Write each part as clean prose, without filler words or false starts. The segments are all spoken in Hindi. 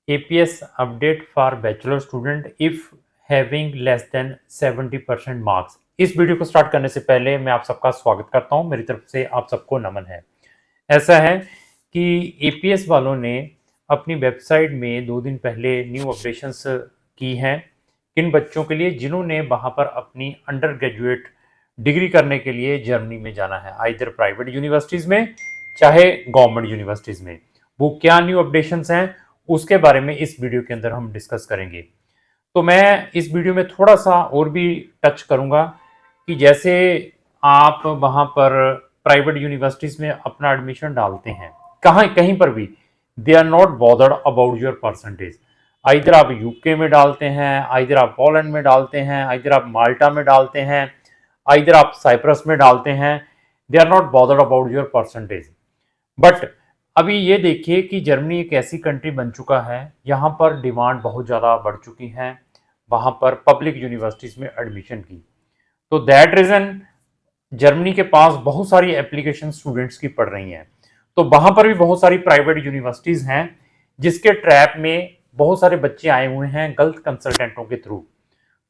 APS update for bachelor student if having less than 70% marks। इस वीडियो को स्टार्ट करने से पहले मैं आप सबका स्वागत करता हूं। मेरी तरफ से आप सबको नमन है। ऐसा है कि APS वालों ने अपनी वेबसाइट में 2 दिन पहले न्यू अपडेशंस की हैं किन बच्चों के लिए जिन्होंने वहां पर अपनी अंडर ग्रेजुएट डिग्री करने के लिए जर्मनी में जाना है, आइदर प्राइवेट यूनिवर्सिटीज़ में चाहे गवर्नमेंट यूनिवर्सिटीज़ में। वो क्या न्यू अपडेशंस हैं उसके बारे में इस वीडियो के अंदर हम डिस्कस करेंगे। तो मैं इस वीडियो में थोड़ा सा और भी टच करूंगा कि जैसे आप वहां पर प्राइवेट यूनिवर्सिटीज़ में अपना एडमिशन डालते हैं, कहीं पर भी they are not bothered about your percentage. Either आप यूके में डालते हैं, आइदर आप पोलैंड में डालते हैं, आइदर आप माल्टा में डालते हैं, आइदर आप साइप्रस में डालते हैं, they are not bothered about your percentage. But अभी ये देखिए कि जर्मनी एक ऐसी कंट्री बन चुका है, यहाँ पर डिमांड बहुत ज़्यादा बढ़ चुकी है वहाँ पर पब्लिक यूनिवर्सिटीज़ में एडमिशन की। तो दैट रीज़न जर्मनी के पास बहुत सारी एप्लीकेशन स्टूडेंट्स की पड़ रही हैं। तो वहाँ पर भी बहुत सारी प्राइवेट यूनिवर्सिटीज़ हैं जिसके ट्रैप में बहुत सारे बच्चे आए हुए हैं गलत कंसल्टेंटों के थ्रू।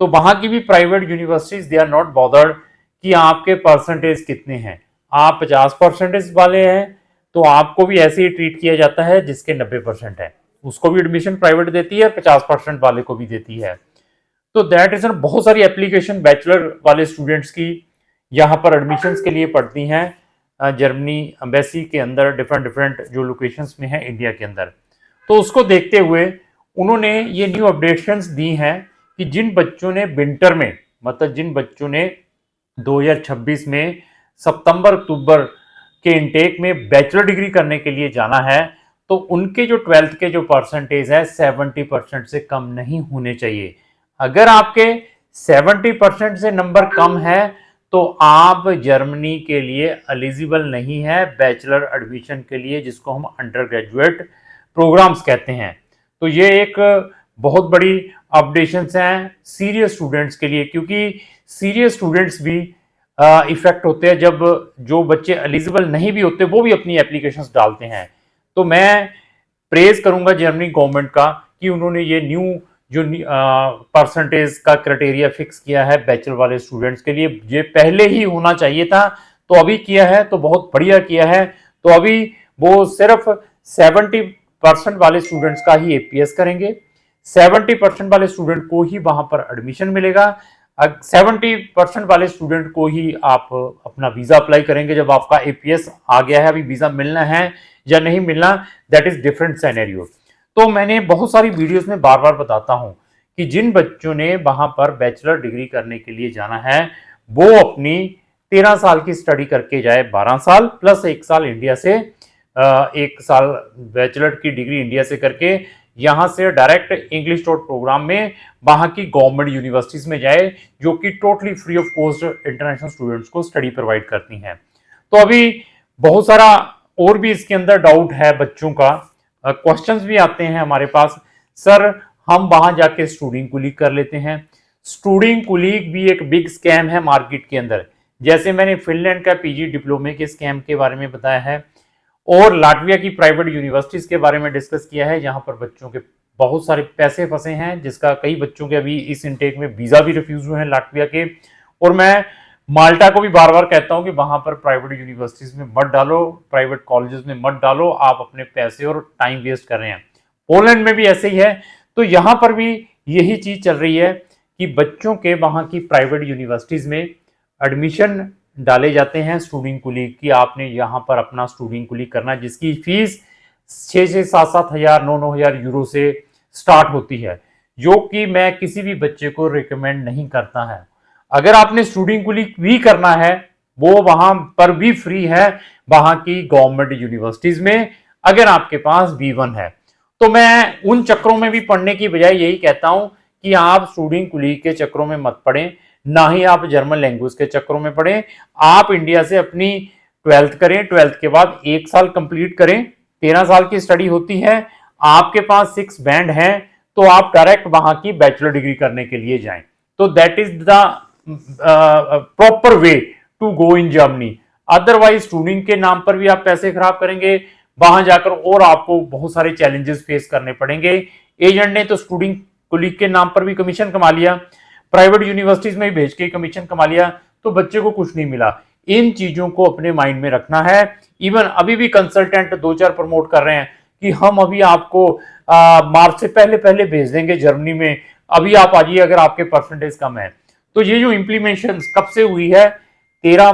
तो वहाँ की भी private universities they are not bothered कि आपके परसेंटेज कितने हैं। आप 50% वाले हैं तो आपको भी ऐसे ही ट्रीट किया जाता है जिसके 90% है, उसको भी एडमिशन प्राइवेट देती है, 50% वाले को भी देती है। तो दैट इज बहुत सारी एप्लीकेशन बैचलर वाले स्टूडेंट्स की यहाँ पर एडमिशन्स के लिए पड़ती हैं जर्मनी एम्बेसी के अंदर, डिफरेंट डिफरेंट जो लोकेशंस में है इंडिया के अंदर। तो उसको देखते हुए उन्होंने ये न्यू अपडेशंस दी हैं कि जिन बच्चों ने विंटर में, मतलब जिन बच्चों ने 2026 में सितंबर अक्टूबर के इनटेक में बैचलर डिग्री करने के लिए जाना है, तो उनके जो 12th के जो परसेंटेज है 70% से कम नहीं होने चाहिए। अगर आपके 70% से नंबर कम है तो आप जर्मनी के लिए एलिजिबल नहीं है बैचलर एडमिशन के लिए, जिसको हम अंडर ग्रेजुएट प्रोग्राम्स कहते हैं। तो ये एक बहुत बड़ी अपडेशंस हैं सीरियस स्टूडेंट्स के लिए, क्योंकि सीरियस स्टूडेंट्स भी इफेक्ट होते हैं जब जो बच्चे एलिजिबल नहीं भी होते वो भी अपनी एप्लीकेशंस डालते हैं। तो मैं प्रेज करूंगा जर्मनी गवर्नमेंट का कि उन्होंने ये न्यू जो परसेंटेज का क्राइटेरिया फिक्स किया है बैचलर वाले स्टूडेंट्स के लिए। ये पहले ही होना चाहिए था, तो अभी किया है तो बहुत बढ़िया किया है। तो अभी वो सिर्फ 70% वाले स्टूडेंट्स का ही एपीएस करेंगे, 70% वाले स्टूडेंट को ही वहां पर एडमिशन मिलेगा, 70% वाले स्टूडेंट को ही आप अपना वीजा अप्लाई करेंगे जब आपका एपीएस आ गया है। अभी वीजा मिलना है या नहीं मिलना, दैट इज डिफरेंट सिनेरियो। तो मैंने बहुत सारी वीडियोस में बार बार बताता हूं कि जिन बच्चों ने वहां पर बैचलर डिग्री करने के लिए जाना है वो अपनी 13 साल की स्टडी करके जाए, 12 साल प्लस 1 साल इंडिया से, 1 साल बैचलर की डिग्री इंडिया से करके यहां से डायरेक्ट इंग्लिश टॉट प्रोग्राम में वहां की गवर्नमेंट यूनिवर्सिटीज में जाए, जो कि totally free of cost international students को स्टडी प्रोवाइड करती हैं। तो अभी बहुत सारा और भी इसके अंदर डाउट है बच्चों का, क्वेश्चंस भी आते हैं हमारे पास। सर हम वहां जाके स्टूडिंग कुलीग कर लेते हैं। स्टूडिंग कुलीग भी एक बिग स्कैम है मार्केट के अंदर। जैसे मैंने फिनलैंड का पीजी डिप्लोमे के स्कैम के बारे में बताया है और लाटविया की प्राइवेट यूनिवर्सिटीज के बारे में डिस्कस किया है, जहां पर बच्चों के बहुत सारे पैसे फंसे हैं, जिसका कई बच्चों के अभी इस इनटेक में वीजा भी रिफ्यूज हुए हैं लाटविया के। और मैं माल्टा को भी बार बार कहता हूं कि वहां पर प्राइवेट यूनिवर्सिटीज में मत डालो, प्राइवेट कॉलेजेस में मत डालो, आप अपने पैसे और टाइम वेस्ट कर रहे हैं। पोलैंड में भी ऐसे ही है। तो यहां पर भी यही चीज चल रही है कि बच्चों के वहां की प्राइवेट यूनिवर्सिटीज में एडमिशन डाले जाते हैं स्टूडिंग कुलीग की। आपने यहाँ पर अपना स्टूडिंग कुलीग करना, जिसकी फीस 6-7 हज़ार 9 हज़ार यूरो से स्टार्ट होती है, जो कि मैं किसी भी बच्चे को रिकमेंड नहीं करता है। अगर आपने स्टूडिंग कुलीग भी करना है वो वहां पर भी फ्री है वहां की गवर्नमेंट यूनिवर्सिटीज में, अगर आपके पास B1 है। तो मैं उन चक्रों में भी पढ़ने की बजाय यही कहता हूं कि आप स्टूडिंग कुलीग के चक्रों में मत पढ़ें, ना ही आप जर्मन लैंग्वेज के चक्रों में पढ़ें। आप इंडिया से अपनी 12th करें, 12th के बाद 1 साल कंप्लीट करें, 13 साल की स्टडी होती है, आपके पास 6 बैंड है, तो आप डायरेक्ट वहां की बैचलर डिग्री करने के लिए जाएं। तो that is the proper way to go in Germany. Otherwise studying के नाम पर भी आप पैसे खराब करेंगे वहां जाकर और आपको बहुत सारे चैलेंजेस फेस करने पड़ेंगे। एजेंट ने तो स्टूडेंट कुलीग के नाम पर भी कमीशन कमा लिया, प्राइवेट यूनिवर्सिटीज में भी भेज के कमीशन कमा लिया, तो बच्चे को कुछ नहीं मिला। इन चीजों को अपने माइंड में रखना है। इवन अभी भी कंसल्टेंट 2-4 प्रमोट कर रहे हैं कि हम अभी आपको मार्च से पहले पहले भेज देंगे जर्मनी में, अभी आप आ जाइए अगर आपके परसेंटेज कम है। तो ये जो इम्प्लीमेंटेशन कब से हुई है, 15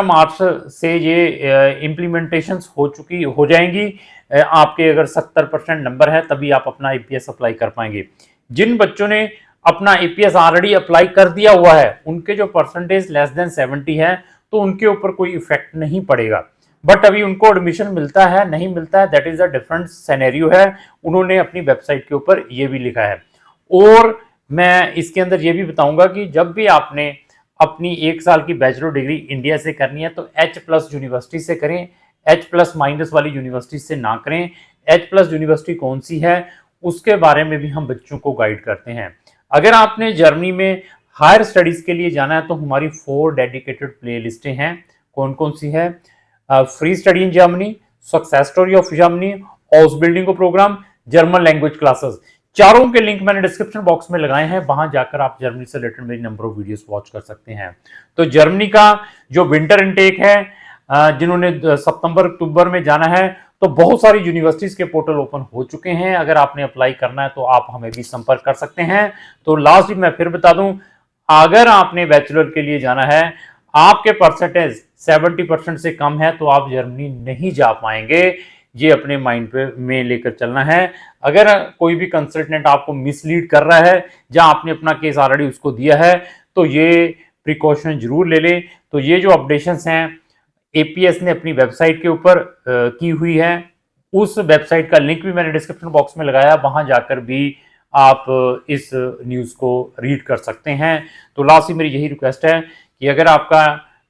मार्च से ये इम्प्लीमेंटेशन हो जाएंगी। आपके अगर 70% नंबर है तभी आप अपना एपीएस अप्लाई कर पाएंगे। जिन बच्चों ने अपना एपीएस ऑलरेडी अप्लाई कर दिया हुआ है, उनके जो परसेंटेज लेस देन 70 है, तो उनके ऊपर कोई इफेक्ट नहीं पड़ेगा। बट अभी उनको एडमिशन मिलता है नहीं मिलता है, that is a different scenario है। उन्होंने अपनी वेबसाइट के ऊपर ये भी लिखा है। और मैं इसके अंदर ये भी बताऊंगा कि जब भी आपने अपनी 1 साल की बैचलर डिग्री इंडिया से करनी है तो H+ यूनिवर्सिटी से करें, H+ वाली यूनिवर्सिटी से ना करें। H+ यूनिवर्सिटी कौन सी है उसके बारे में भी हम बच्चों को गाइड करते हैं। अगर आपने जर्मनी में हायर स्टडीज के लिए जाना है तो हमारी 4 डेडिकेटेड प्ले लिस्टें हैं। कौन कौन सी है? Free study in Germany, success story of Germany, house building को प्रोग्राम, जर्मन लैंग्वेज क्लासेस। चारों के लिंक मैंने डिस्क्रिप्शन बॉक्स में लगाए हैं, वहां जाकर आप जर्मनी से रिलेटेड मेरी नंबर ऑफ वीडियोस वॉच कर सकते हैं। तो जर्मनी का जो विंटर इनटेक है, जिन्होंने सितंबर अक्टूबर में जाना है, तो बहुत सारी यूनिवर्सिटीज के पोर्टल ओपन हो चुके हैं। अगर आपने अप्लाई करना है तो आप हमें भी संपर्क कर सकते हैं। तो लास्ट मैं फिर बता दूं, अगर आपने बैचलर के लिए जाना है, आपके परसेंटेज 70% से कम है तो आप जर्मनी नहीं जा पाएंगे। ये अपने माइंड पे में लेकर चलना है। अगर कोई भी कंसल्टेंट आपको मिसलीड कर रहा है, जहां आपने अपना केस ऑलरेडी उसको दिया है, तो ये प्रिकॉशन जरूर ले लें। तो ये जो अपडेशंस हैं एपीएस ने अपनी वेबसाइट के ऊपर की हुई है, उस वेबसाइट का लिंक भी मैंने डिस्क्रिप्शन बॉक्स में लगाया, वहां जाकर भी आप इस न्यूज़ को रीड कर सकते हैं। तो लास्ट मेरी यही रिक्वेस्ट है कि अगर आपका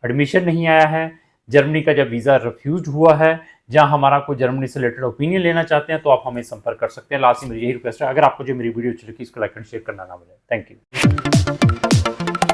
एडमिशन नहीं आया है, जर्मनी का जब वीज़ा रिफ्यूज हुआ है, जहां हमारा कोई जर्मनी से रिलेटेड ओपिनियन लेना चाहते हैं, तो आप हमें संपर्क कर सकते हैं। लास्ट मेरी यही रिक्वेस्ट है, अगर आपको जो मेरी वीडियो अच्छी लगी इसको लाइक एंड शेयर करना ना भूलें। Thank you.